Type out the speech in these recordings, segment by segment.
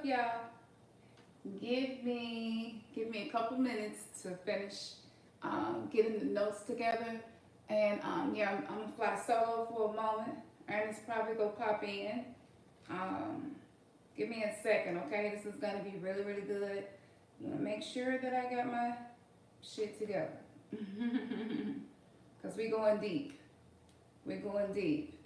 up, y'all? Give me a couple minutes to finish getting the notes together. And yeah, I'm gonna fly solo for a moment. Ernest probably go pop in. Um, Give me a second, okay? This is gonna be really, really good. I'm gonna make sure that I got my shit together. Cause we going deep. We're going deep.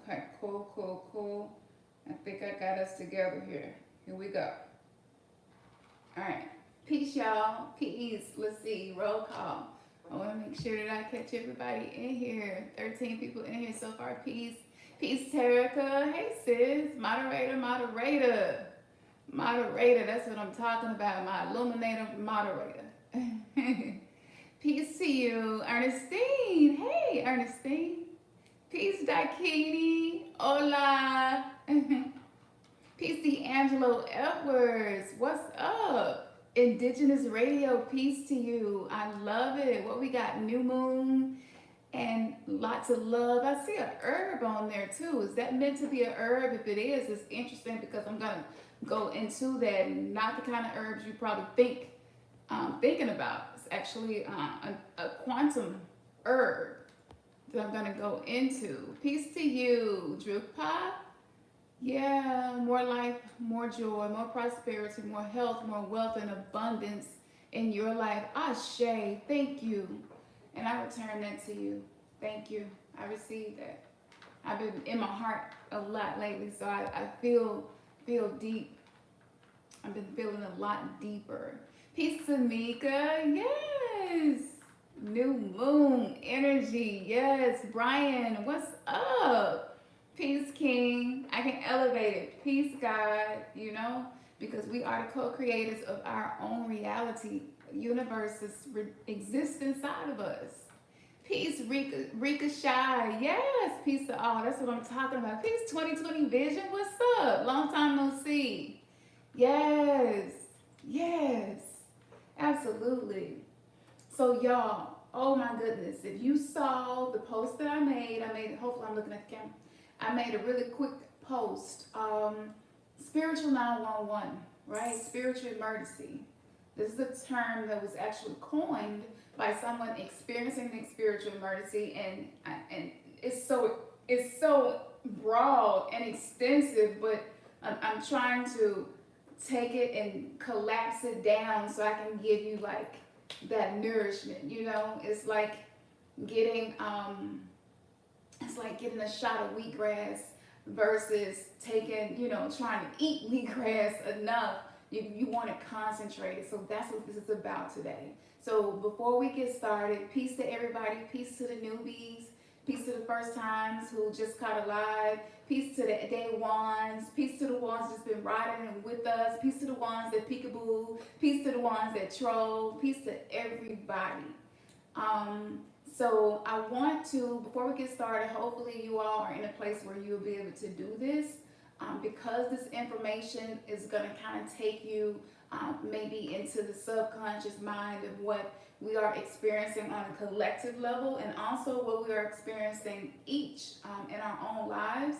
Okay, cool, cool, cool. I think I got us together here. Here we go. All right. Peace, y'all. Peace. Let's see. Roll call. I want to make sure that I catch everybody in here. 13 people in here so far. Peace. Peace, Terica. Hey, sis. Moderator, moderator. Moderator. That's what I'm talking about. My illuminator moderator. Peace to you, Ernestine. Hey, Ernestine. Peace, Dakini. Hola. Peace, D'Angelo Edwards. What's up? Indigenous Radio, peace to you. I love it. What we got? New Moon and lots of love. I see a herb on there too. Is that meant to be a herb? If it is, it's interesting because I'm gonna go into that. Not the kind of herbs you probably thinking about. It's actually a quantum herb that I'm gonna go into. Peace to you, Drupal. Yeah, more life, more joy, more prosperity, more health, more wealth, and abundance in your life. Ashe, thank you. And I return that to you. Thank you. I received that. I've been in my heart a lot lately, so I feel deep. I've been feeling a lot deeper. Peace, Tamika. Yes. New moon energy. Yes. Brian, what's up? Peace, King. I can elevate it. Peace, God. You know, because we are the co-creators of our own reality. Universes exist inside of us. Peace, Rika Shy. Yes, peace to all. That's what I'm talking about. Peace, 2020 Vision. What's up? Long time no see. Yes, yes, absolutely. So y'all, oh my goodness, if you saw the post that I made, hopefully I'm looking at the camera. I made a really quick post. Spiritual 911, right? Spiritual emergency. This is a term that was actually coined by someone experiencing a spiritual emergency, and it's so broad and extensive, but I'm trying to take it and collapse it down so I can give you like that nourishment. You know, getting it's like getting a shot of wheatgrass versus taking, trying to eat wheatgrass enough. You want it concentrated. So that's what this is about today. So before we get started, peace to everybody, peace to the newbies, peace to the first times who just caught alive, peace to the day ones, peace to the ones that's been riding with us, peace to the ones that peekaboo, peace to the ones that troll, peace to everybody. So I want to, before we get started, hopefully you all are in a place where you'll be able to do this. Because this information is going to kind of take you maybe into the subconscious mind of what we are experiencing on a collective level, and also what we are experiencing each in our own lives.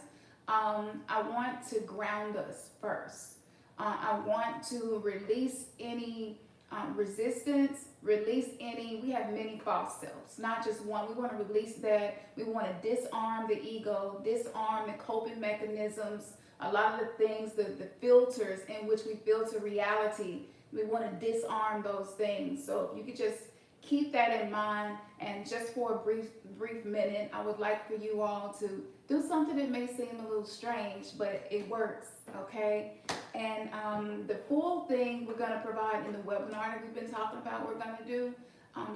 I want to ground us first. I want to release any resistance, we have many false selves, not just one. We want to release that. We want to disarm the ego, disarm the coping mechanisms, a lot of the things, the filters in which we filter reality. We want to disarm those things. So if you could just keep that in mind, and just for a brief minute, I would like for you all to do something that may seem a little strange, but it works, okay? And the full thing we're going to provide in the webinar that we've been talking about, we're going to do.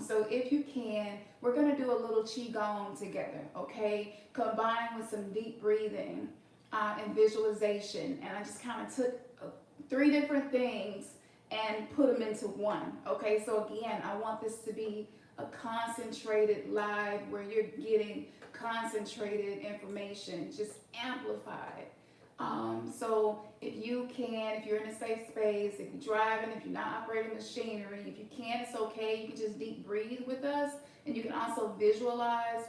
So if you can, we're going to do a little qigong together, okay? Combined with some deep breathing and visualization. And I just kind of took 3 different things and put them into one. Okay, so again, I want this to be a concentrated live where you're getting concentrated information, just amplified. So if you can, if you're in a safe space, if you're driving, if you're not operating machinery, if you can, it's okay. You can just deep breathe with us, and you can also visualize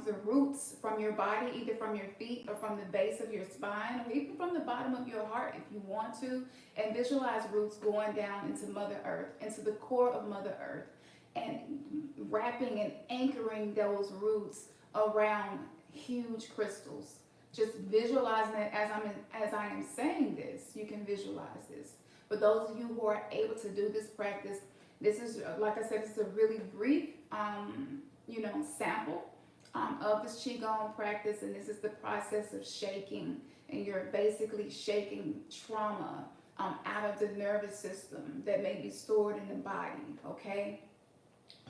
the roots from your body, either from your feet or from the base of your spine, or even from the bottom of your heart if you want to, and visualize roots going down into Mother Earth, into the core of Mother Earth, and wrapping and anchoring those roots around huge crystals. Just visualizing it as I am saying this. You can visualize this. For those of you who are able to do this practice, this is, like I said, this is a really brief, sample of this Qigong practice, and this is the process of shaking, and you're basically shaking trauma out of the nervous system that may be stored in the body, okay?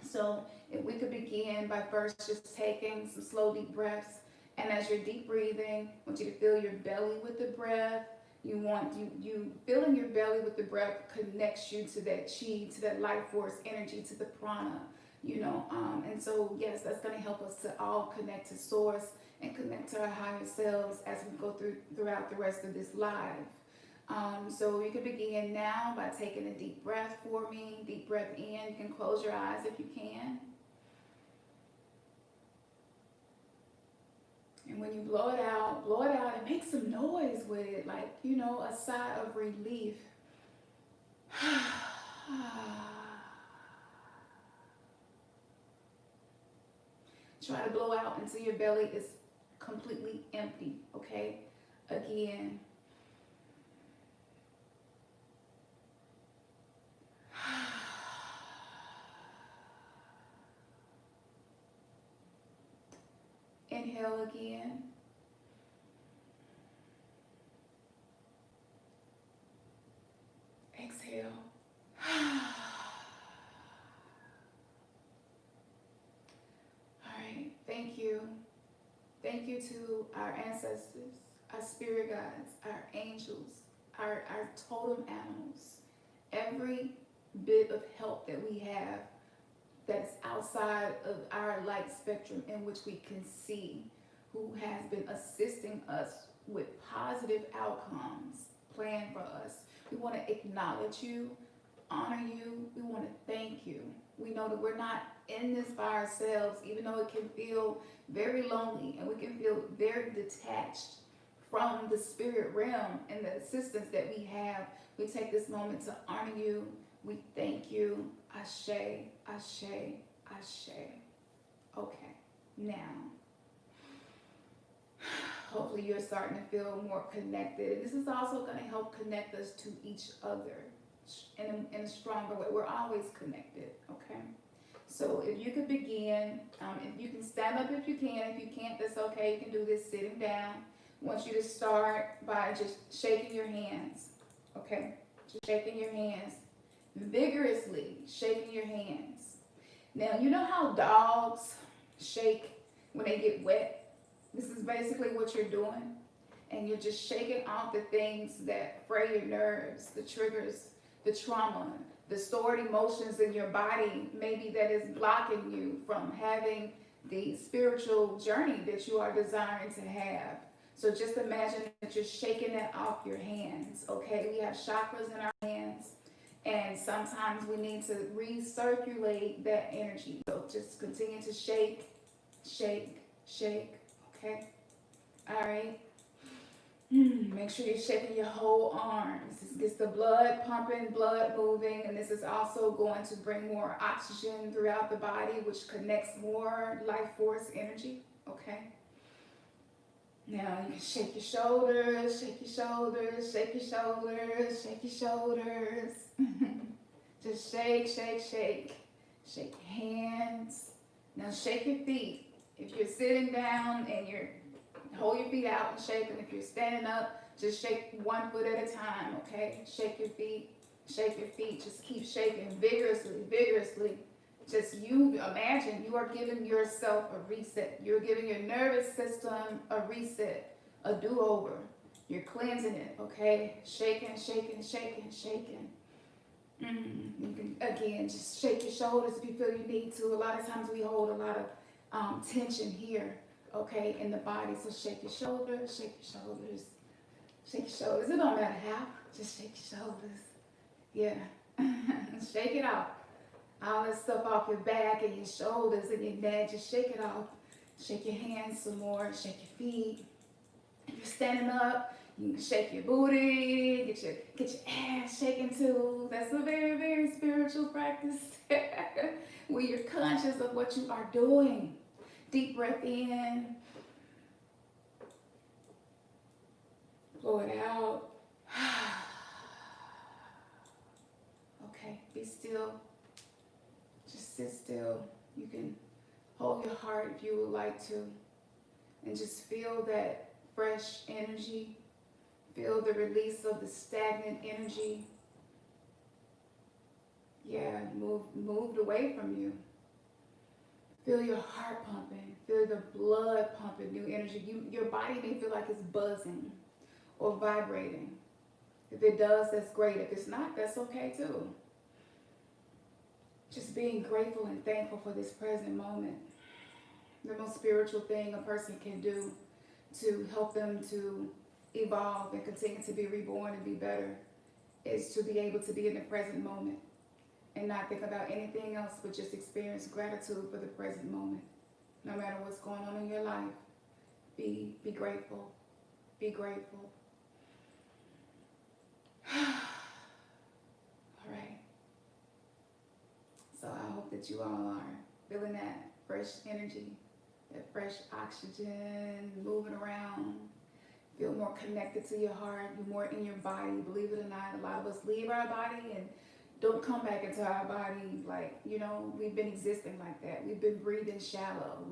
So if we could begin by first just taking some slow deep breaths, and as you're deep breathing, I want you to fill your belly with the breath. You filling your belly with the breath connects you to that chi, to that life force energy, to the prana, and so yes, that's going to help us to all connect to source and connect to our higher selves as we go throughout the rest of this live. So you can begin now by taking a deep breath for me. Deep breath in. You can close your eyes if you can. And when you blow it out and make some noise with it, like, a sigh of relief. Try to blow out until your belly is completely empty, okay? Again. Inhale again. Exhale. All right, thank you. Thank you to our ancestors, our spirit guides, our angels, our totem animals, every bit of help that we have that's outside of our light spectrum in which we can see, who has been assisting us with positive outcomes planned for us. We want to acknowledge you, honor you. We want to thank you. We know that we're not in this by ourselves, even though it can feel very lonely and we can feel very detached from the spirit realm and the assistance that we have. We take this moment to honor you. We thank you. Ashe, ashe, ashe. Okay, now, hopefully you're starting to feel more connected. This is also going to help connect us to each other in a stronger way. We're always connected, okay? So if you could begin, if you can stand up if you can. If you can't, that's okay. You can do this sitting down. I want you to start by just shaking your hands, okay? Just shaking your hands. Vigorously shaking your hands. Now, you know how dogs shake when they get wet? This is basically what you're doing. And you're just shaking off the things that fray your nerves, the triggers, the trauma, the stored emotions in your body, maybe that is blocking you from having the spiritual journey that you are desiring to have. So just imagine that you're shaking that off your hands, okay? We have chakras in our hands. And sometimes we need to recirculate that energy. So just continue to shake, shake, shake, okay? All right. Make sure you're shaking your whole arms. This gets the blood pumping, blood moving, and this is also going to bring more oxygen throughout the body, which connects more life force energy, okay? Now you can shake your shoulders, shake your shoulders, shake your shoulders, shake your shoulders. Just shake, shake, shake. Shake your hands. Now shake your feet. If you're sitting down and hold your feet out and shake them. If you're standing up, just shake one foot at a time, okay? Shake your feet, shake your feet. Just keep shaking vigorously, vigorously. Just imagine you are giving yourself a reset. You're giving your nervous system a reset, a do-over. You're cleansing it, okay? Shaking, shaking, shaking, shaking. You can, again, just shake your shoulders if you feel you need to. A lot of times we hold a lot of tension here, okay, in the body. So shake your shoulders, shake your shoulders, shake your shoulders. It don't matter how, just shake your shoulders. Yeah, shake it off. All that stuff off your back and your shoulders and your neck, just shake it off. Shake your hands some more, shake your feet. If you're standing up, you can shake your booty, get your ass shaking too. That's a very, very spiritual practice where you're conscious of what you are doing. Deep breath in, blow it out. Okay, be still. Just sit still. You can hold your heart if you would like to, and just feel that fresh energy. Feel the release of the stagnant energy. Yeah, moved away from you. Feel your heart pumping. Feel the blood pumping, new energy. Your body may feel like it's buzzing or vibrating. If it does, that's great. If it's not, that's okay too. Just being grateful and thankful for this present moment. The most spiritual thing a person can do to help them to evolve and continue to be reborn and be better is to be able to be in the present moment and not think about anything else but just experience gratitude for the present moment. No matter what's going on in your life, be grateful. Be grateful. All right. So I hope that you all are feeling that fresh energy, that fresh oxygen, moving around. Feel more connected to your heart. You're more in your body. Believe it or not, a lot of us leave our body and don't come back into our body. Like, you know, we've been existing like that. We've been breathing shallow.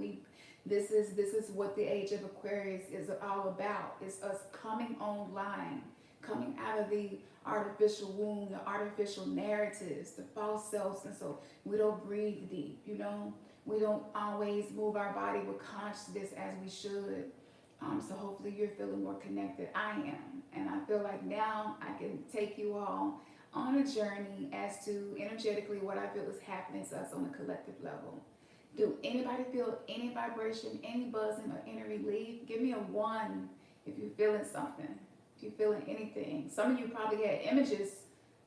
This is what the age of Aquarius is all about. It's us coming online, coming out of the artificial womb, the artificial narratives, the false selves. And so we don't breathe deep, you know. We don't always move our body with consciousness as we should. So hopefully you're feeling more connected. I am. And I feel like now I can take you all on a journey as to energetically what I feel is happening to us on a collective level. Do anybody feel any vibration, any buzzing, or any relief? Give me a 1 if you're feeling something, if you're feeling anything. Some of you probably had images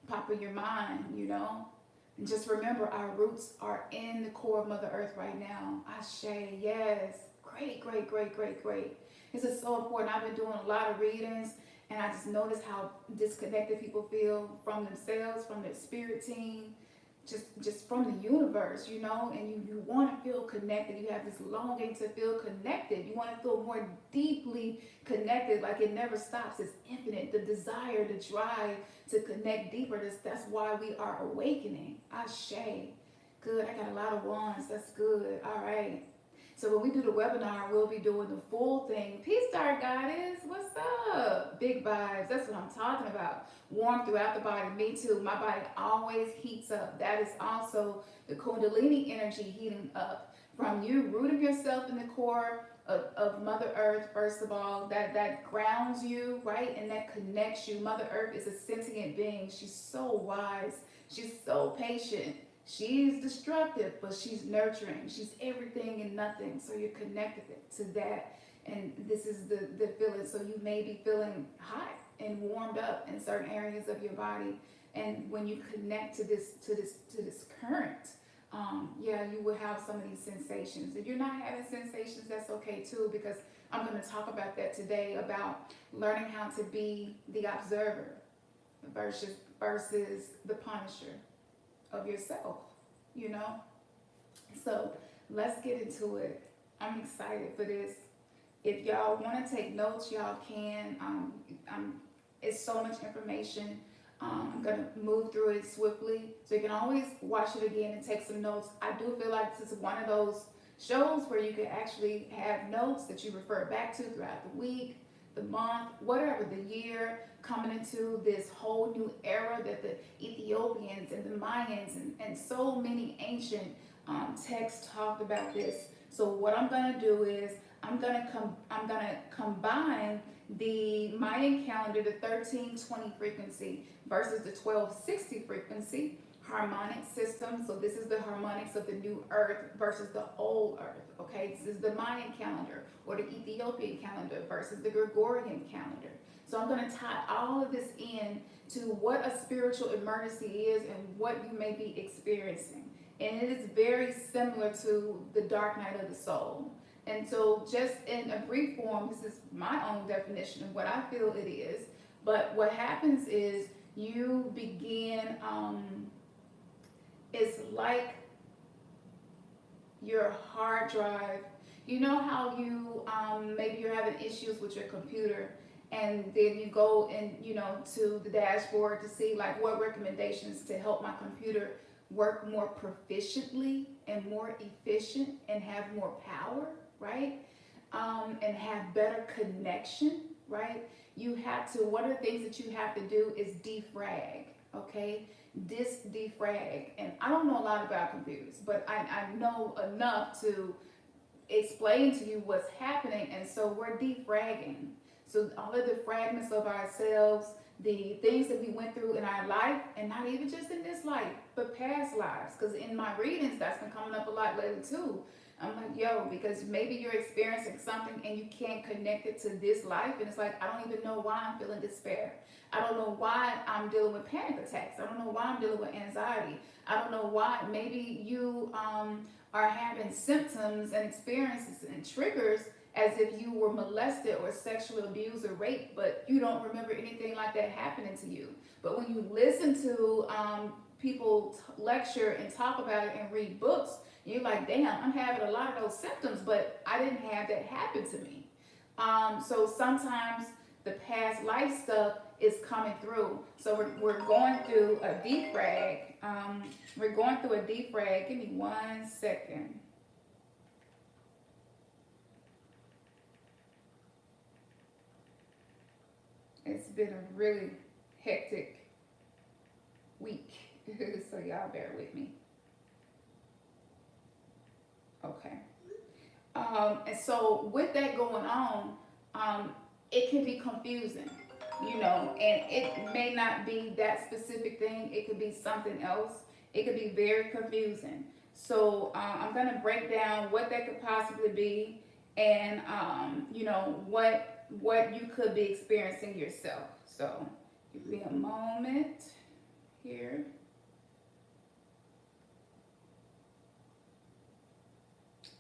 pop in your mind, you know. And just remember, our roots are in the core of Mother Earth right now. Ashe, yes. Great, great, great, great, great. This is so important. I've been doing a lot of readings, and I just noticed how disconnected people feel from themselves, from their spirit team, just from the universe, you know. And you want to feel connected. You have this longing to feel connected. You want to feel more deeply connected, like it never stops. It's infinite. The desire, the drive to connect deeper. That's why we are awakening. Ashe. Good. I got a lot of wands. That's good. All right. So when we do the webinar, we'll be doing the full thing. Peace, Dark Goddess. What's up? Big vibes. That's what I'm talking about. Warm throughout the body. Me too. My body always heats up. That is also the Kundalini energy heating up from you rooting yourself in the core of Mother Earth, first of all. That grounds you, right? And that connects you. Mother Earth is a sentient being. She's so wise. She's so patient. She's destructive, but she's nurturing. She's everything and nothing. So you're connected to that. And this is the feeling. So you may be feeling hot and warmed up in certain areas of your body. And when you connect to this current, yeah, you will have some of these sensations. If you're not having sensations, that's okay too, because I'm going to talk about that today, about learning how to be the observer versus the punisher of yourself, you know. So let's get into it. I'm excited for this. If y'all want to take notes, y'all can. It's so much information. I'm gonna move through it swiftly, so you can always watch it again and take some notes. I do feel like this is one of those shows where you can actually have notes that you refer back to throughout the week, the month, whatever, the year, coming into this whole new era that the Ethiopians and the Mayans and so many ancient texts talked about this. So what I'm gonna do is I'm gonna combine the Mayan calendar, the 1320 frequency versus the 1260 frequency, harmonic system. So this is the harmonics of the new earth versus the old earth. Okay, this is the Mayan calendar or the Ethiopian calendar versus the Gregorian calendar. So I'm going to tie all of this in to what a spiritual emergency is and what you may be experiencing. And it is very similar to the dark night of the soul. And so just in a brief form, this is my own definition of what I feel it is. But what happens is you begin, it's like your hard drive. You know how you, maybe you're having issues with your computer, and then you go and, to the dashboard to see like what recommendations to help my computer work more proficiently and more efficient and have more power, right? And have better connection, right? You have to, one of the things that you have to do is defrag, okay? Defrag. And I don't know a lot about computers, but I know enough to explain to you what's happening. And so we're defragging. So all of the fragments of ourselves, the things that we went through in our life, and not even just in this life, but past lives. Because in my readings, that's been coming up a lot lately too. I'm like, yo, because maybe you're experiencing something and you can't connect it to this life. And it's like, I don't even know why I'm feeling despair. I don't know why I'm dealing with panic attacks. I don't know why I'm dealing with anxiety. I don't know why. Maybe you are having symptoms and experiences and triggers as if you were molested or sexually abused or raped, but you don't remember anything like that happening to you. But when you listen to people lecture and talk about it and read books, you're like, damn, I'm having a lot of those symptoms, but I didn't have that happen to me. So sometimes the past life stuff is coming through. So we're going through a defrag. We're going through a defrag. Give me 1 second. It's been a really hectic week, so y'all bear with me. Okay. And so with that going on, it can be confusing, and it may not be that specific thing. It could be something else. It could be very confusing. So I'm going to break down what that could possibly be and, what you could be experiencing yourself. So give me a moment here.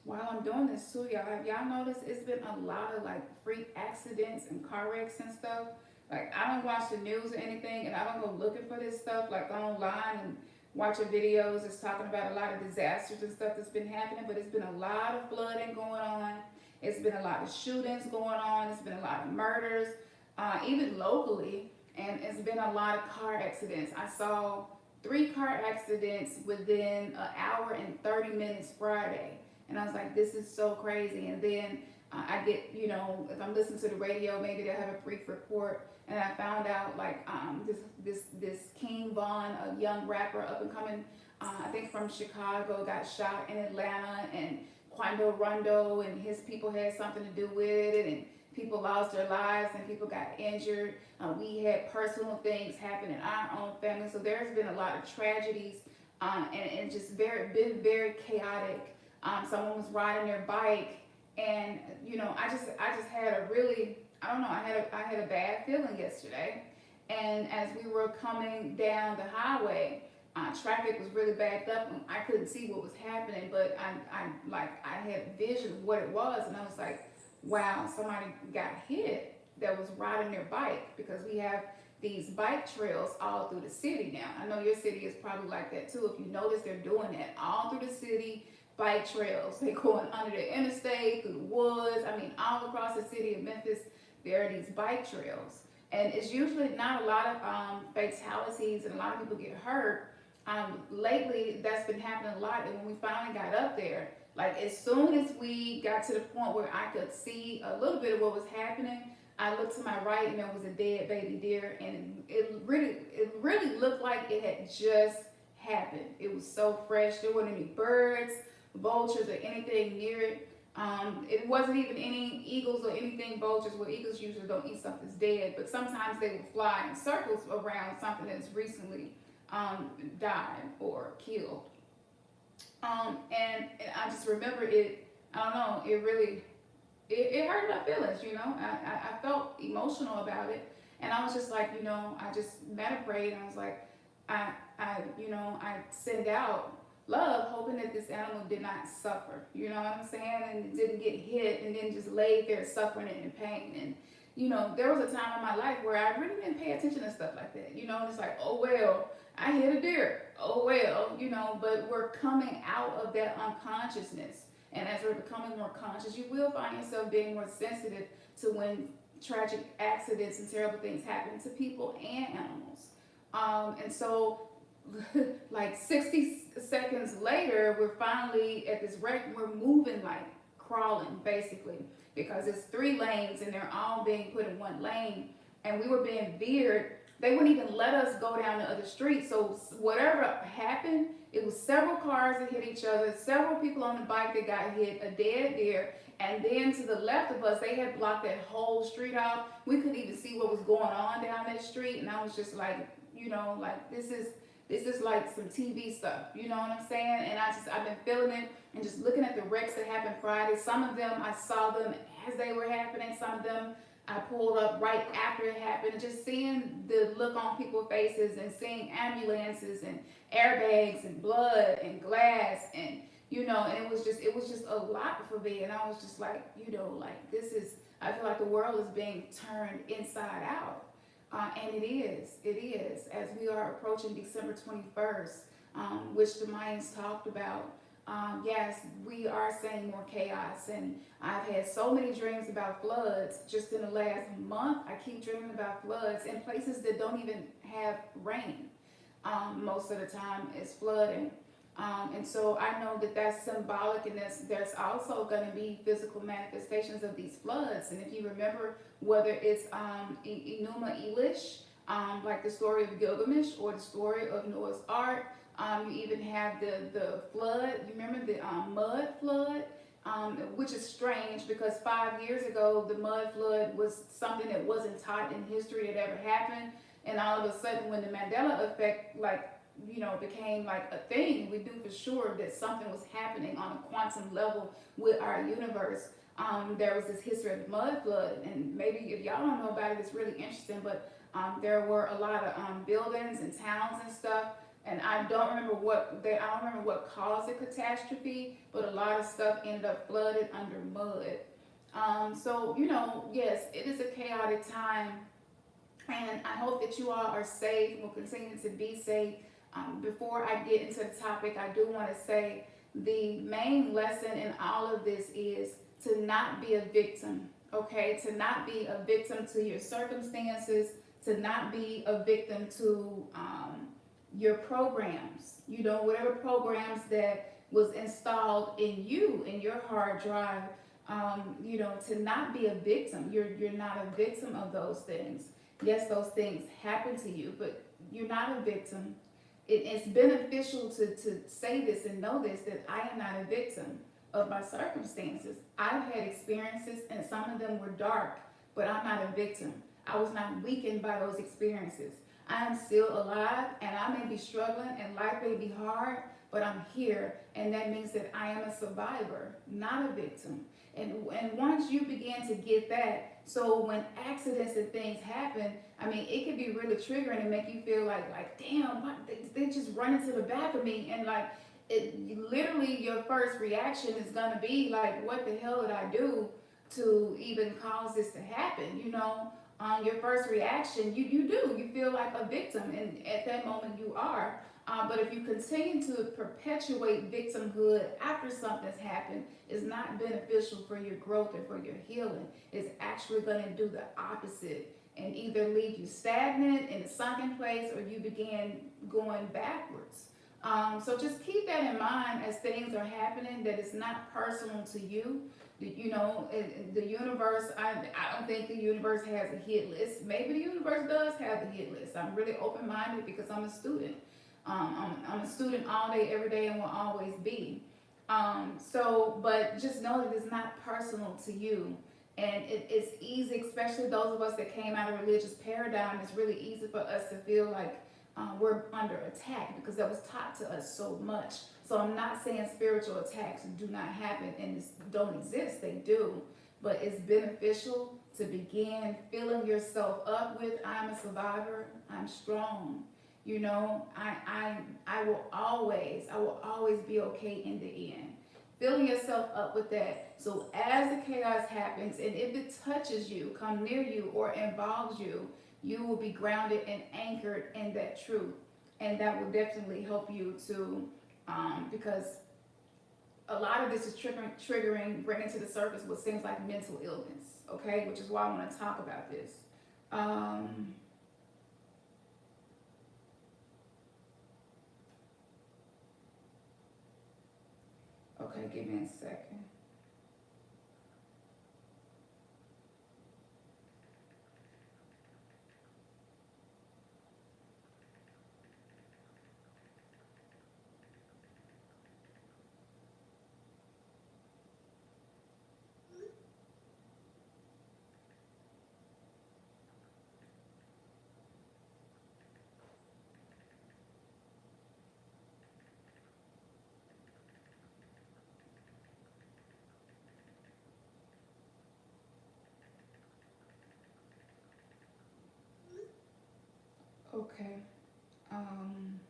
While I'm doing this too, y'all, have y'all noticed it's been a lot of like freak accidents and car wrecks and stuff? Like, I don't watch the news or anything, and I don't go looking for this stuff like online and watching videos that's talking about a lot of disasters and stuff that's been happening, but it's been a lot of flooding going on. It's been a lot of shootings going on. It's been a lot of murders, even locally, and it's been a lot of car accidents. I saw 3 car accidents within an hour and 30 minutes Friday. And I was like, this is so crazy. And then I get, if I'm listening to the radio, maybe they'll have a brief report. And I found out like this King Von, a young rapper up and coming, I think from Chicago, got shot in Atlanta, and Quando Rondo and his people had something to do with it, and people lost their lives and people got injured. We had personal things happen in our own family. So there's been a lot of tragedies and just been very chaotic. Someone was riding their bike, and I just had a really, I don't know, I had a bad feeling yesterday. And as we were coming down the highway, traffic was really backed up, and I couldn't see what was happening, but I had vision of what it was, and I was like, wow, somebody got hit that was riding their bike, because we have these bike trails all through the city now. I know your city is probably like that too. If you notice, they're doing that all through the city. Bike trails, they're going under the interstate, through the woods. I mean, all across the city of Memphis, there are these bike trails. And it's usually not a lot of fatalities, and a lot of people get hurt. Lately, that's been happening a lot. And when we finally got up there, like as soon as we got to the point where I could see a little bit of what was happening, I looked to my right and there was a dead baby deer, and it really looked like it had just happened. It was so fresh. There weren't any birds, vultures, or anything near it. It wasn't even any eagles or anything vultures. Well, eagles usually don't eat something that's dead, but sometimes they will fly in circles around something that's recently died or killed. And I just remember it. I don't know. It really it hurt my feelings. I felt emotional about it, and I was just like, I just prayed, and I was like, I send out love, hoping that this animal did not suffer. You know what I'm saying? And it didn't get hit, and then just laid there suffering and in pain. And there was a time in my life where I really didn't pay attention to stuff like that. It's like, oh well, I hit a deer. Oh well, but we're coming out of that unconsciousness. And as we're becoming more conscious, you will find yourself being more sensitive to when tragic accidents and terrible things happen to people and animals. And so, like 60 seconds later, we're finally at this wreck. We're moving like crawling, basically, because it's 3 lanes and they're all being put in 1 lane. And we were being veered. They wouldn't even let us go down the other street. So whatever happened, it was several cars that hit each other, several people on the bike that got hit, a dead deer, and then to the left of us, they had blocked that whole street off. We couldn't even see what was going on down that street, and I was just like, like this is like some TV stuff, you know what I'm saying? And I've been feeling it and just looking at the wrecks that happened Friday. Some of them I saw them as they were happening. Some of them I pulled up right after it happened, and just seeing the look on people's faces and seeing ambulances and airbags and blood and glass and and it was just a lot for me. And I was just like, like this is, I feel like the world is being turned inside out. And it is, as we are approaching December 21st, which the Mayans talked about. Yes, we are seeing more chaos, and I've had so many dreams about floods just in the last month. I keep dreaming about floods in places that don't even have rain. Most of the time it's flooding. And so I know that that's symbolic, and there's also going to be physical manifestations of these floods. And if you remember, whether it's Enuma Elish, like the story of Gilgamesh, or the story of Noah's Ark, you even have the flood. You remember the mud flood, which is strange because 5 years ago the mud flood was something that wasn't taught in history that ever happened, and all of a sudden when the Mandela effect became like a thing, we knew for sure that something was happening on a quantum level with our universe. There was this history of the mud flood, and maybe if y'all don't know about it, it's really interesting. But there were a lot of buildings and towns and stuff, and I don't remember what caused the catastrophe, but a lot of stuff ended up flooded under mud. So yes, it is a chaotic time, and I hope that you all are safe and will continue to be safe. Before I get into the topic, I do want to say the main lesson in all of this is to not be a victim, okay? To not be a victim to your circumstances, to not be a victim to your programs, whatever programs that was installed in you, in your hard drive, to not be a victim. You're not a victim of those things. Yes, those things happen to you, but you're not a victim. It's beneficial to say this and know this, that I am not a victim of my circumstances. I've had experiences, and some of them were dark, but I'm not a victim. I was not weakened by those experiences. I am still alive, and I may be struggling, and life may be hard, but I'm here, and that means that I am a survivor, not a victim. And once you begin to get that, so when accidents and things happen, it can be really triggering and make you feel like damn, what, they just run into the back of me, and literally your first reaction is gonna be like, what the hell did I do to even cause this to happen? Your first reaction, you feel like a victim, and at that moment you are. But if you continue to perpetuate victimhood after something's happened, it's not beneficial for your growth and for your healing. It's actually going to do the opposite and either leave you stagnant in a sunken place, or you begin going backwards. So just keep that in mind as things are happening, that it's not personal to you. The universe, I don't think the universe has a hit list. Maybe the universe does have a hit list. I'm really open-minded because I'm a student. I'm a student all day, every day, and will always be. But just know that it's not personal to you. And it's easy, especially those of us that came out of religious paradigm, it's really easy for us to feel like we're under attack because that was taught to us so much. So I'm not saying spiritual attacks do not happen and don't exist, they do. But it's beneficial to begin filling yourself up with, I'm a survivor, I'm strong. You know, I will always be okay in the end. Filling yourself up with that. So as the chaos happens, and if it touches you, come near you, or involves you, you will be grounded and anchored in that truth. And that will definitely help you to, because a lot of this is bringing to the surface what seems like mental illness, okay? Which is why I want to talk about this. Okay, give me a second. Okay. Um,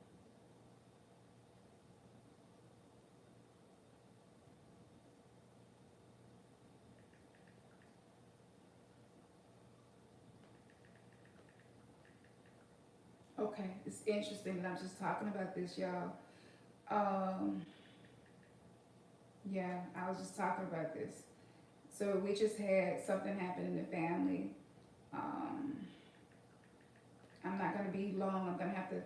okay, it's interesting that I'm just talking about this, y'all. Um, yeah, I was just talking about this. So we just had something happen in the family. Um, I'm not going to be long. I'm going to have to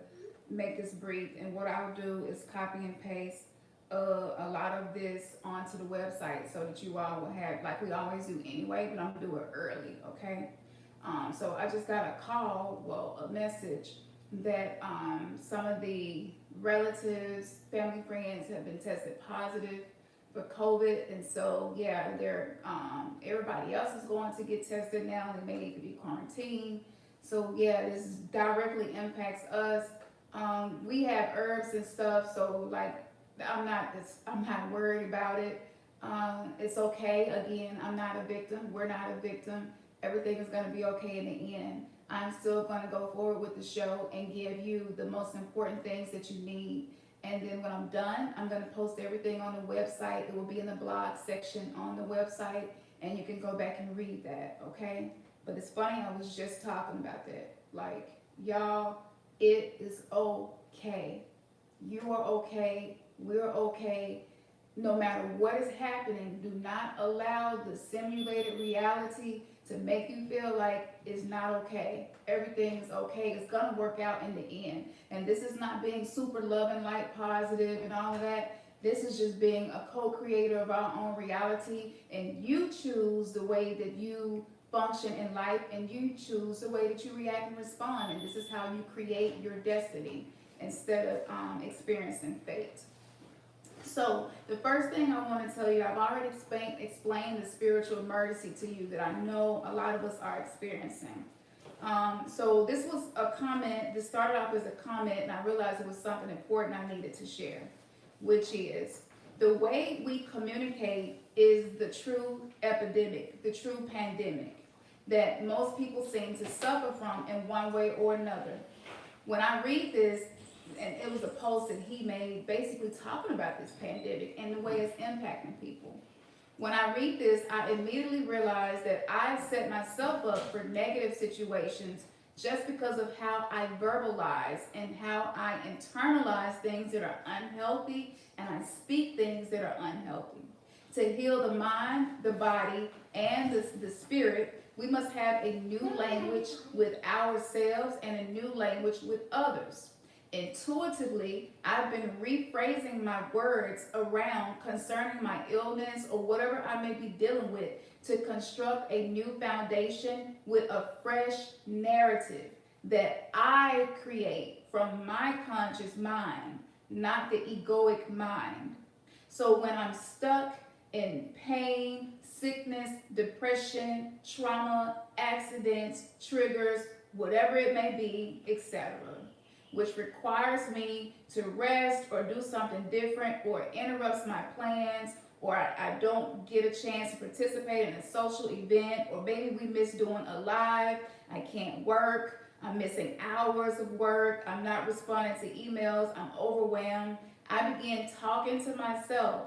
make this brief. And what I'll do is copy and paste a lot of this onto the website so that you all will have, like we always do anyway, but I'm going to do it early, okay? So I just got a call, well, a message that some of the relatives, family, friends have been tested positive for COVID, and so yeah, they're everybody else is going to get tested now. They may need to be quarantined. So yeah, this directly impacts us. We have herbs and stuff, so like I'm not worried about it. It's okay. Again, I'm not a victim. We're not a victim. Everything is going to be okay in the end. I'm still going to go forward with the show and give you the most important things that you need. And then when I'm done, I'm going to post everything on the website. It will be in the blog section on the website, and you can go back and read that, okay? But it's funny, I was just talking about that. Like, y'all, it is okay. You are okay. We're okay. No matter what is happening, do not allow the simulated reality to make you feel like it's not okay. Everything is okay. It's going to work out in the end. And this is not being super loving, light, positive, and all of that. This is just being a co-creator of our own reality. And you choose the way that you function in life, and you choose the way that you react and respond. And this is how you create your destiny instead of experiencing fate. So the first thing I want to tell you, I've already explained the spiritual emergency to you that I know a lot of us are experiencing. So this was a comment. This started off as a comment, and I realized it was something important I needed to share, which is the way we communicate is the true epidemic, the true pandemic that most people seem to suffer from in one way or another. When I read this, and it was a post that he made basically talking about this pandemic and the way it's impacting people. When I read this, I immediately realized that I set myself up for negative situations just because of how I verbalize and how I internalize things that are unhealthy, and I speak things that are unhealthy. To heal the mind, the body, and the spirit, we must have a new language with ourselves and a new language with others. Intuitively, I've been rephrasing my words around concerning my illness or whatever I may be dealing with to construct a new foundation with a fresh narrative that I create from my conscious mind, not the egoic mind. So when I'm stuck in pain, sickness, depression, trauma, accidents, triggers, whatever it may be, etc., which requires me to rest or do something different or interrupts my plans, or I don't get a chance to participate in a social event, or maybe we miss doing a live, I can't work, I'm missing hours of work, I'm not responding to emails, I'm overwhelmed. I begin talking to myself.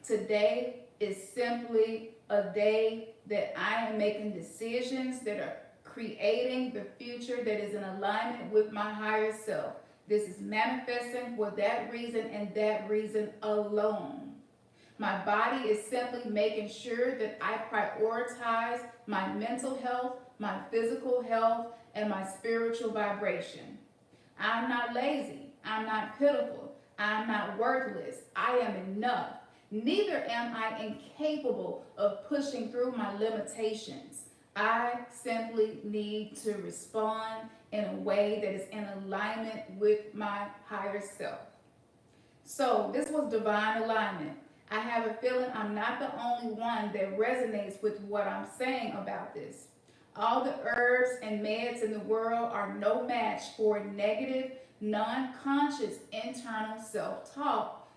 Today is simply a day that I am making decisions that are creating the future that is in alignment with my higher self. This is manifesting for that reason and that reason alone. My body is simply making sure that I prioritize my mental health, my physical health, and my spiritual vibration. I'm not lazy. I'm not pitiful. I'm not worthless. I am enough. Neither am I incapable of pushing through my limitations. I simply need to respond in a way that is in alignment with my higher self. So this was divine alignment. I have a feeling I'm not the only one that resonates with what I'm saying about this. All the herbs and meds in the world are no match for negative, non-conscious internal self-talk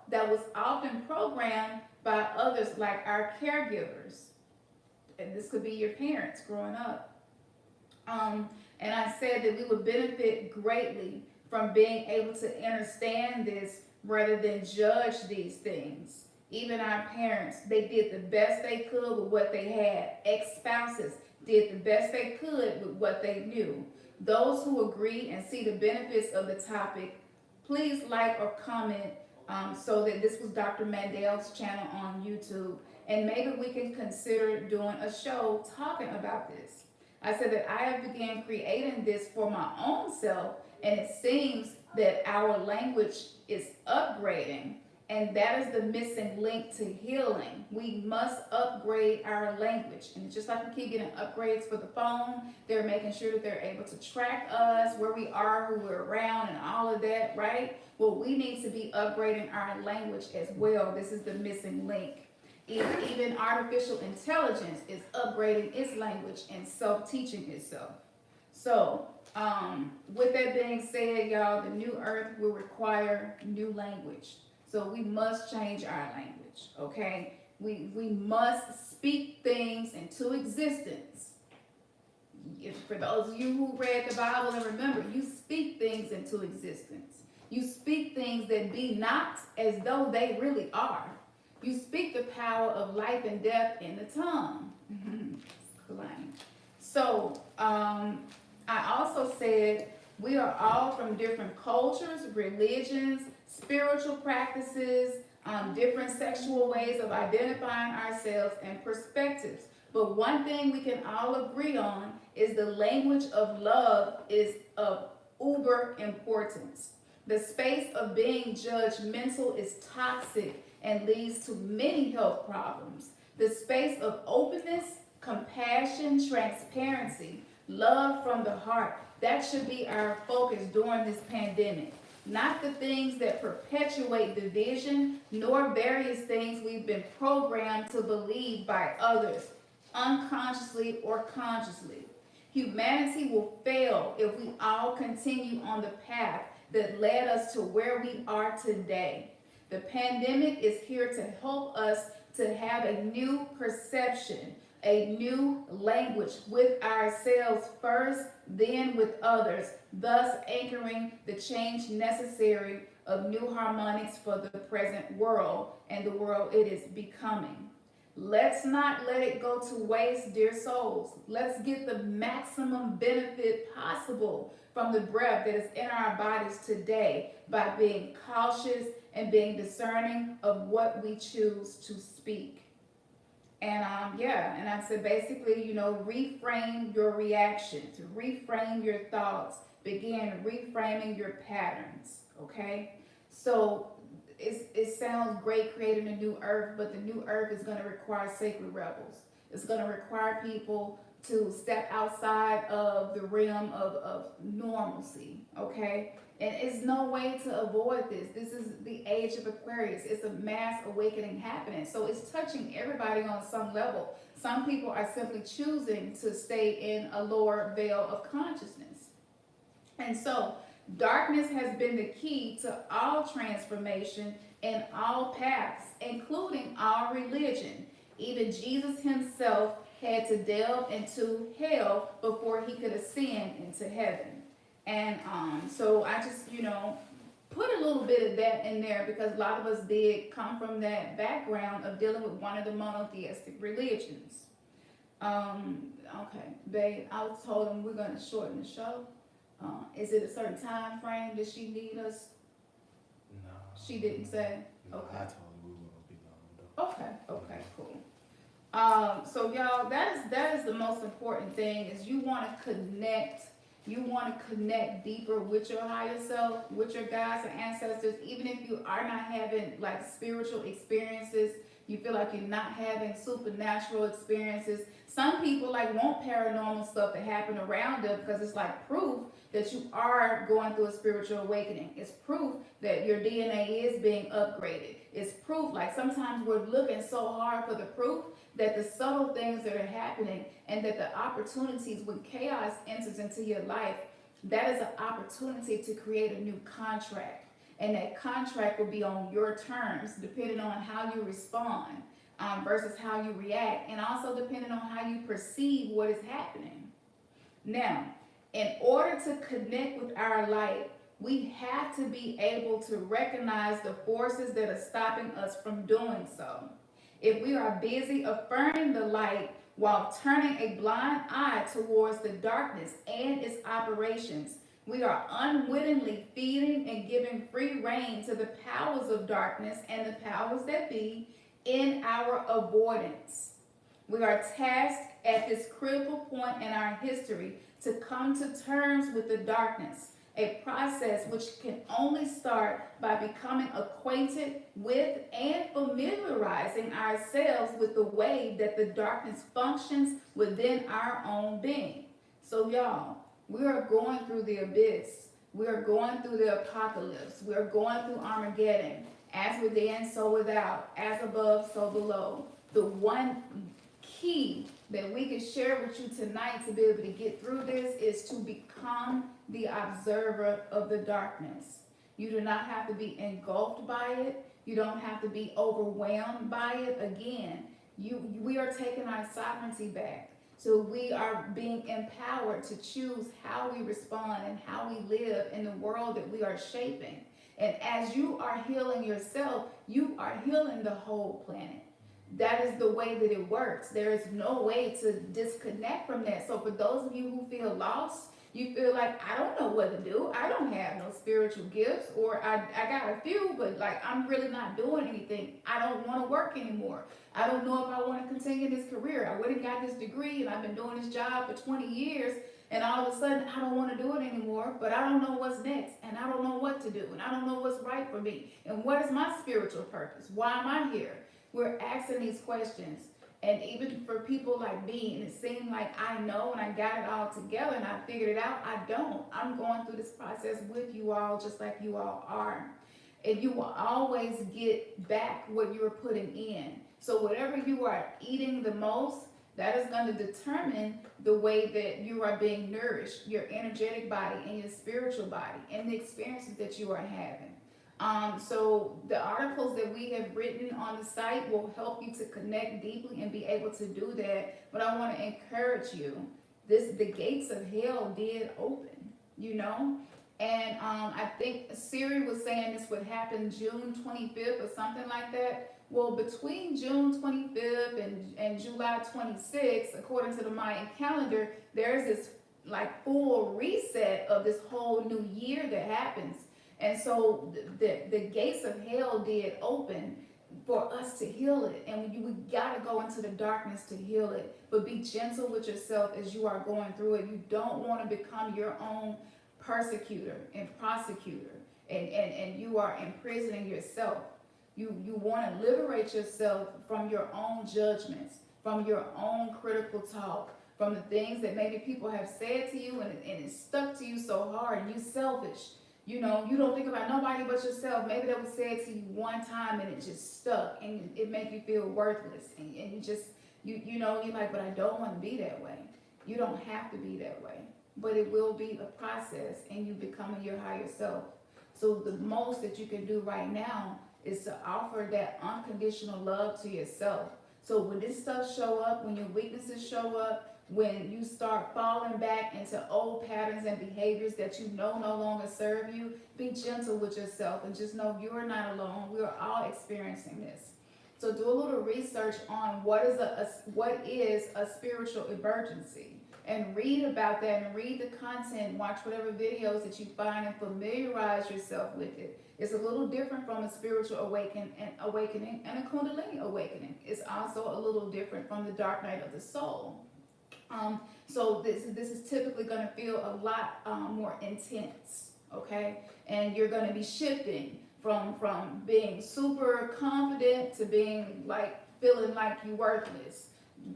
that was often programmed by others like our caregivers. And this could be your parents growing up. And I said that we would benefit greatly from being able to understand this rather than judge these things. Even our parents, they did the best they could with what they had. Ex-spouses did the best they could with what they knew. Those who agree and see the benefits of the topic, please like or comment so that this was Dr. Mandel's channel on YouTube. And maybe we can consider doing a show talking about this. I said that I have began creating this for my own self, and it seems that our language is upgrading, and that is the missing link to healing. We must upgrade our language. And just like we keep getting upgrades for the phone, they're making sure that they're able to track us, where we are, who we're around, and all of that, right? Well, we need to be upgrading our language as well. This is the missing link. Even artificial intelligence is upgrading its language and self-teaching itself. So, with that being said, y'all, the new earth will require new language. So we must change our language, okay? We must speak things into existence. For those of you who read the Bible and remember, you speak things into existence. You speak things that be not as though they really are. You speak the power of life and death in the tongue. So, I also said we are all from different cultures, religions, spiritual practices, different sexual ways of identifying ourselves and perspectives. But one thing we can all agree on is the language of love is of uber importance. The space of being judgmental is toxic and leads to many health problems. The space of openness, compassion, transparency, love from the heart, that should be our focus during this pandemic. Not the things that perpetuate division, nor various things we've been programmed to believe by others, unconsciously or consciously. Humanity will fail if we all continue on the path that led us to where we are today. The pandemic is here to help us to have a new perception, a new language with ourselves first, then with others, thus anchoring the change necessary of new harmonics for the present world and the world it is becoming. Let's not let it go to waste, dear souls. Let's get the maximum benefit possible from the breath that is in our bodies today by being cautious and being discerning of what we choose to speak. And and I said basically, reframe your reactions, reframe your thoughts, begin reframing your patterns, okay? So it sounds great creating a new earth, but the new earth is going to require sacred rebels. It's going to require people to step outside of the realm of normalcy, okay? And it's no way to avoid this. This is the age of Aquarius. It's a mass awakening happening. So it's touching everybody on some level. Some people are simply choosing to stay in a lower veil of consciousness. And so darkness has been the key to all transformation and all paths, including all religion. Even Jesus himself had to delve into hell before he could ascend into heaven. And so I just, put a little bit of that in there because a lot of us did come from that background of dealing with one of the monotheistic religions. Okay, babe, I told him we're going to shorten the show. Is it a certain time frame that she need us? No. She didn't say? No, Okay. I told her we were going to be long though. Okay, cool. So y'all, that is the most important thing is you want to connect deeper with your higher self, with your guides and ancestors, even if you are not having like spiritual experiences, you feel like you're not having supernatural experiences. Some people like want paranormal stuff to happen around them because it's like proof that you are going through a spiritual awakening. It's proof that your DNA is being upgraded. It's proof, like sometimes we're looking so hard for the proof that the subtle things that are happening and that the opportunities when chaos enters into your life, that is an opportunity to create a new contract. And that contract will be on your terms, depending on how you respond versus how you react, and also depending on how you perceive what is happening. Now, in order to connect with our light, we have to be able to recognize the forces that are stopping us from doing so. If we are busy affirming the light while turning a blind eye towards the darkness and its operations, we are unwittingly feeding and giving free rein to the powers of darkness and the powers that be in our avoidance. We are tasked at this critical point in our history to come to terms with the darkness, a process which can only start by becoming acquainted with and familiarizing ourselves with the way that the darkness functions within our own being. So y'all, we are going through the abyss. We are going through the apocalypse. We are going through Armageddon. As within, so without. As above, so below. The one key that we can share with you tonight to be able to get through this is to become the observer of the darkness. You do not have to be engulfed by it. You don't have to be overwhelmed by it. Again, we are taking our sovereignty back. So we are being empowered to choose how we respond and how we live in the world that we are shaping. And as you are healing yourself, you are healing the whole planet. That is the way that it works. There is no way to disconnect from that. So for those of you who feel lost, you feel like, I don't know what to do. I don't have no spiritual gifts, or I got a few, but like I'm really not doing anything. I don't want to work anymore. I don't know if I want to continue this career. I went and got this degree and I've been doing this job for 20 years and all of a sudden I don't want to do it anymore, but I don't know what's next and I don't know what to do and I don't know what's right for me and what is my spiritual purpose? Why am I here? We're asking these questions. And even for people like me, and it seemed like I know and I got it all together and I figured it out, I don't. I'm going through this process with you all just like you all are. And you will always get back what you're putting in. So whatever you are eating the most, that is going to determine the way that you are being nourished, your energetic body and your spiritual body, and the experiences that you are having. So the articles that we have written on the site will help you to connect deeply and be able to do that. But I want to encourage you, the gates of hell did open, And I think Siri was saying this would happen June 25th or something like that. Well, between June 25th and July 26th, according to the Mayan calendar, there's this like full reset of this whole new year that happens. And so the gates of hell did open for us to heal it. And we got to go into the darkness to heal it. But be gentle with yourself as you are going through it. You don't want to become your own persecutor and prosecutor. And you are imprisoning yourself. You want to liberate yourself from your own judgments, from your own critical talk, from the things that maybe people have said to you, and it stuck to you so hard, and you selfish. You know, you don't think about nobody but yourself. Maybe that was said to you one time and it just stuck, and it make you feel worthless, and you just, you know, you're like, but I don't want to be that way. You don't have to be that way, but it will be a process, and you becoming your higher self. So the most that you can do right now is to offer that unconditional love to yourself. So when this stuff show up, when your weaknesses show up, when you start falling back into old patterns and behaviors that you know no longer serve you, be gentle with yourself and just know you're not alone. We are all experiencing this. So do a little research on what is a spiritual emergency, and read about that, and read the content, watch whatever videos that you find, and familiarize yourself with it. It's a little different from a spiritual awakening and a Kundalini awakening. It's also a little different from the dark night of the soul. So this is typically going to feel a lot more intense, okay? And you're going to be shifting from being super confident to being like feeling like you're worthless,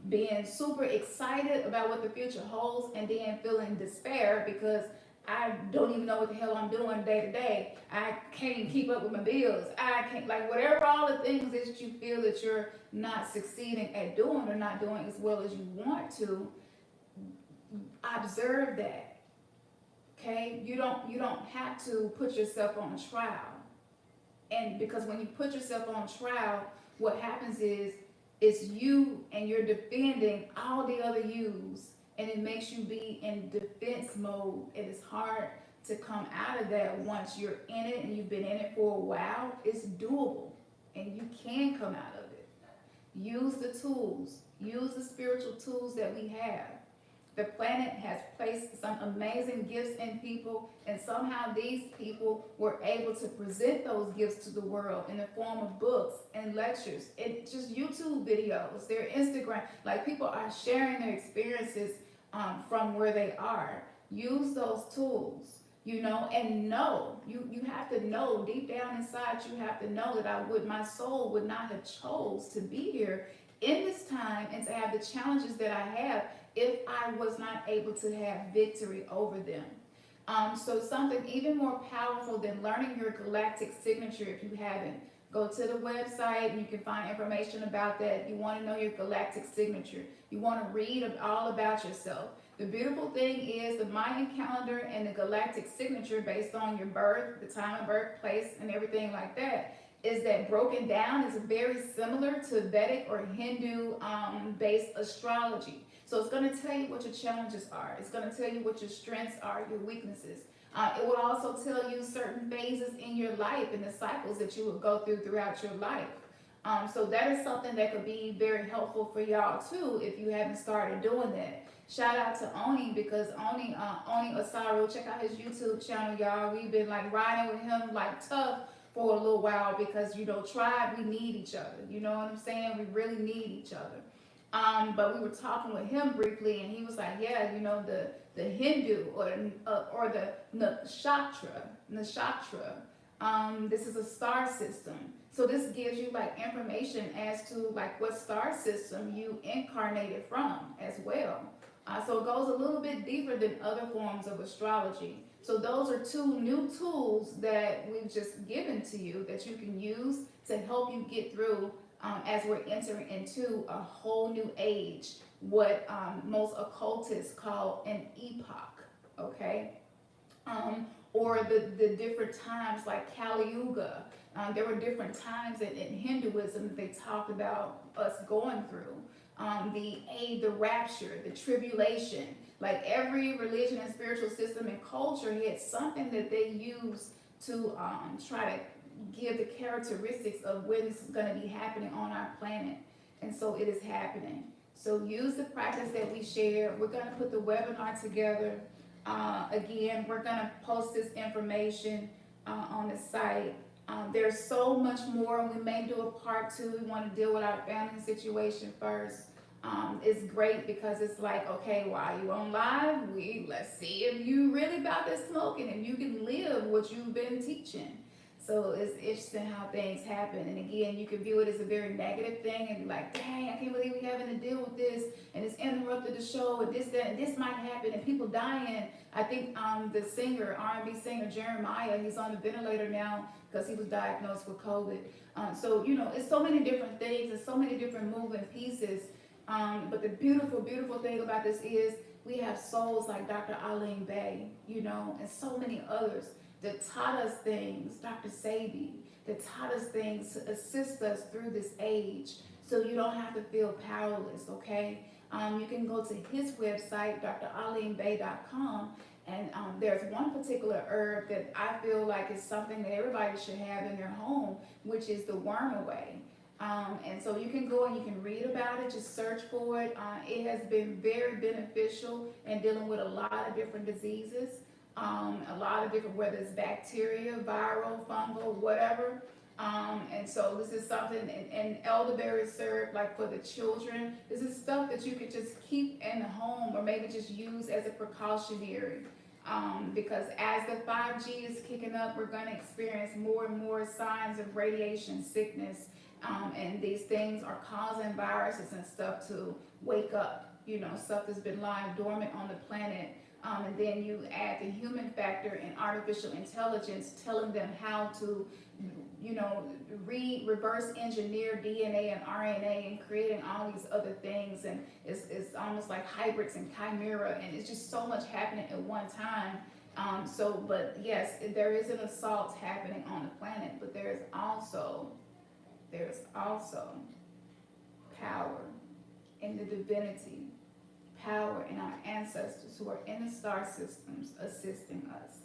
being super excited about what the future holds, and then feeling despair because I don't even know what the hell I'm doing day to day. I can't even keep up with my bills. I can't, like, whatever all the things that you feel that you're not succeeding at doing or not doing as well as you want to, observe that. Okay? You don't have to put yourself on trial. And because when you put yourself on trial, what happens is it's you, and you're defending all the other yous, and it makes you be in defense mode, and it's hard to come out of that once you're in it and you've been in it for a while. It's doable, and you can come out of it. Use the tools, use the spiritual tools that we have. The planet has placed some amazing gifts in people, and somehow these people were able to present those gifts to the world in the form of books and lectures and just YouTube videos, their Instagram. Like, people are sharing their experiences from where they are. Use those tools, you know, and know, you have to know deep down inside, you have to know that my soul would not have chose to be here in this time and to have the challenges that I have if I was not able to have victory over them. So something even more powerful than learning your galactic signature, if you haven't, go to the website and you can find information about that. You want to know your galactic signature. You want to read all about yourself. The beautiful thing is the Mayan calendar and the galactic signature, based on your birth, the time of birth, place, and everything like that, is that broken down is very similar to Vedic or Hindu based astrology. So it's going to tell you what your challenges are. It's going to tell you what your strengths are, your weaknesses. It will also tell you certain phases in your life and the cycles that you will go throughout your life. So that is something that could be very helpful for y'all too if you haven't started doing that. Shout out to Oni, because Oni Osaru, check out his YouTube channel, y'all. We've been like riding with him like tough for a little while because, you know, tribe, we need each other. You know what I'm saying? We really need each other. But we were talking with him briefly, and he was like, yeah, you know, the Hindu or the nakshatra, this is a star system. So this gives you like information as to like what star system you incarnated from as well. So it goes a little bit deeper than other forms of astrology. So those are two new tools that we've just given to you that you can use to help you get through as we're entering into a whole new age, what most occultists call an epoch, okay? Or the different times like Kali Yuga. There were different times in Hinduism that they talked about us going through. The rapture, the tribulation. Like every religion and spiritual system and culture had something that they use to try to give the characteristics of when this is going to be happening on our planet. And so it is happening. So use the practice that we share. We're going to put the webinar together. Again, we're going to post this information on the site. There's so much more. We may do a part 2. We want to deal with our family situation first. It's great because it's like, okay, while you on live, let's see if you really about this smoking and you can live what you've been teaching. So it's interesting how things happen. And again, you can view it as a very negative thing and be like, dang, I can't believe we having to deal with this and it's interrupted the show and this, that, and this might happen and people dying. I think the singer, R&B singer Jeremiah, he's on the ventilator now because he was diagnosed with COVID. So, you know, it's so many different things and so many different moving pieces. But the beautiful, beautiful thing about this is we have souls like Dr. Aline Bay, you know, and so many others that taught us things, Dr. SEBI, that taught us things to assist us through this age so you don't have to feel powerless, okay? You can go to his website, dralinebay.com, and there's one particular herb that I feel like is something that everybody should have in their home, which is the wormaway. And so you can go and you can read about it, just search for it. It has been very beneficial in dealing with a lot of different diseases. A lot of different, whether it's bacteria, viral, fungal, whatever. And so this is something, and elderberry syrup, like for the children, this is stuff that you could just keep in the home or maybe just use as a precautionary. Because as the 5G is kicking up, we're going to experience more and more signs of radiation sickness. And these things are causing viruses and stuff to wake up, you know, stuff that's been lying dormant on the planet. And then you add the human factor and artificial intelligence, telling them how to, you know, reverse engineer DNA and RNA and creating all these other things. And it's almost like hybrids and chimera, and it's just so much happening at one time. But yes, there is an assault happening on the planet, but there's also power in the divinity, power in our ancestors who are in the star systems assisting us,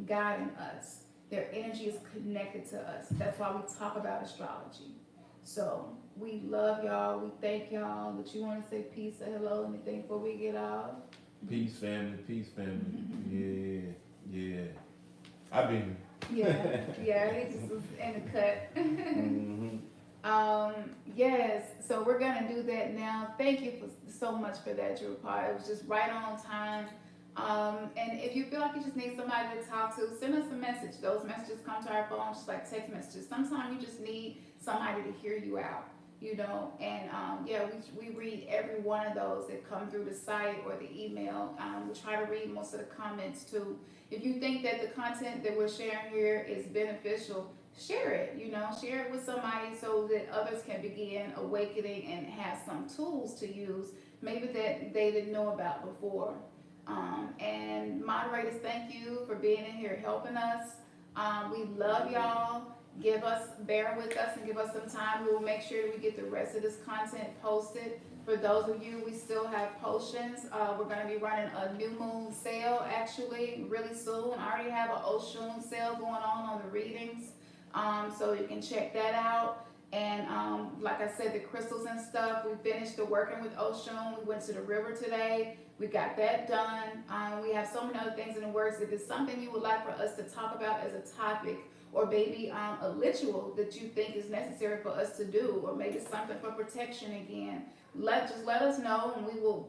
guiding us. Their energy is connected to us. That's why we talk about astrology. So we love y'all. We thank y'all. But you want to say peace or hello, anything before we get off? Peace, family. Peace, family. Yeah. I've been. Yeah. He just was in the cut. Mm-hmm. Yes, so we're gonna do that now. Thank you so much for that, Drew Part. It was just right on time. And if you feel like you just need somebody to talk to, send us a message. Those messages come to our phone just like text messages. Sometimes you just need somebody to hear you out, you know. And we read every one of those that come through the site or the email. We try to read most of the comments too. If you think that the content that we're sharing here is beneficial, share it, you know, share it with somebody so that others can begin awakening and have some tools to use, maybe that they didn't know about before. And moderators, thank you for being in here helping us. We love y'all. Bear with us and give us some time. We will make sure that we get the rest of this content posted. For those of you, we still have potions. We're going to be running a new moon sale actually really soon. I already have an Oshun sale going on the readings. So you can check that out. And like I said, the crystals and stuff, we finished the working with Oshun. We went to the river today. We got that done. We have so many other things in the works. If it's something you would like for us to talk about as a topic, or maybe a ritual that you think is necessary for us to do, or maybe something for protection again, let us know, and we will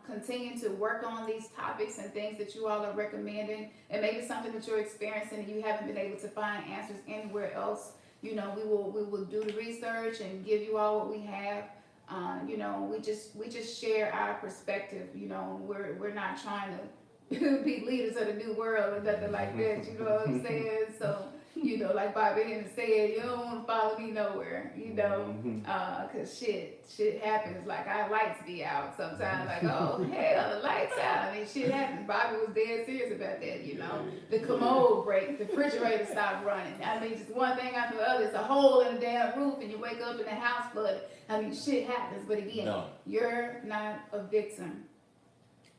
continue to work on these topics and things that you all are recommending, and maybe something that you're experiencing and you haven't been able to find answers anywhere else. You know, we will do the research and give you all what we have. You know, we just share our perspective. You know, we're not trying to be leaders of the new world or nothing like that. You know what I'm saying? So, you know, like Bobby Hemmings said, you don't want to follow me nowhere, you know, cause shit happens. Like our lights be out sometimes. Like, oh hell, the lights out. I mean, shit happens. Bobby was dead serious about that, you know. The commode break, the refrigerator stopped running. I mean, just one thing after the other. It's a hole in the damn roof, and you wake up in the house flooded. I mean, shit happens. But again, you're not a victim.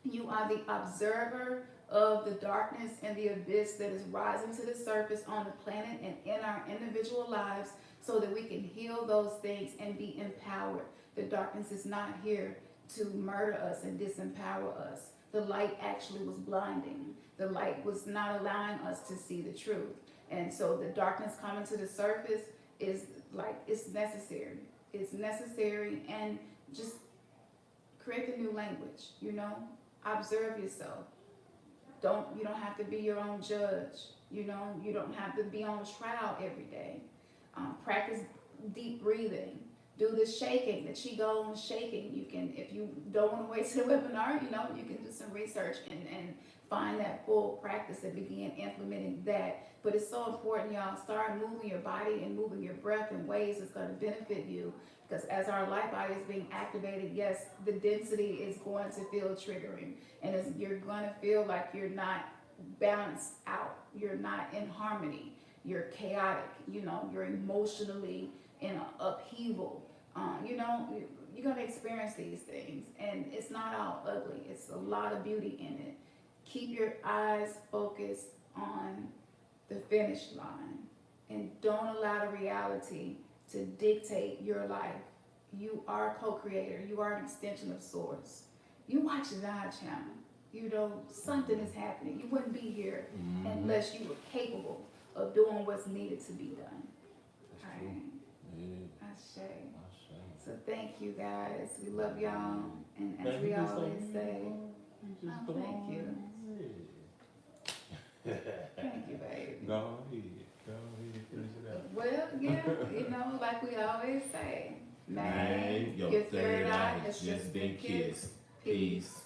You are the observer of the darkness and the abyss that is rising to the surface on the planet and in our individual lives, so that we can heal those things and be empowered. The darkness is not here to murder us and disempower us. The light actually was blinding. The light was not allowing us to see the truth. And so the darkness coming to the surface is like, it's necessary. It's necessary, and just create the new language, you know? Observe yourself. You don't have to be your own judge. You know, you don't have to be on trial every day. Practice deep breathing. Do the shaking, the Qigong shaking. You can, if you don't want to wait till the webinar, you know, you can do some research and find that full practice and begin implementing that. But it's so important, y'all, start moving your body and moving your breath in ways that's going to benefit you. Because as our light body is being activated, yes, the density is going to feel triggering. And you're going to feel like you're not balanced out. You're not in harmony. You're chaotic. You know, you're emotionally in an upheaval. You know, you're going to experience these things. And it's not all ugly. It's a lot of beauty in it. Keep your eyes focused on the finish line. And don't allow the reality to dictate your life. You are a co-creator. You are an extension of source. You watch the channel. You know, something is happening. You wouldn't be here unless you were capable of doing what's needed to be done. That's All true. right. Yeah. Ashe. Ashe. So thank you guys. We love y'all. And as Man, we you just always don't- say, you just oh, thank you. Yeah. Thank you, baby. Go ahead. Go ahead. Finish it up. Well, yeah, you know, like we always say, Man, your third eye has just been kissed. Peace.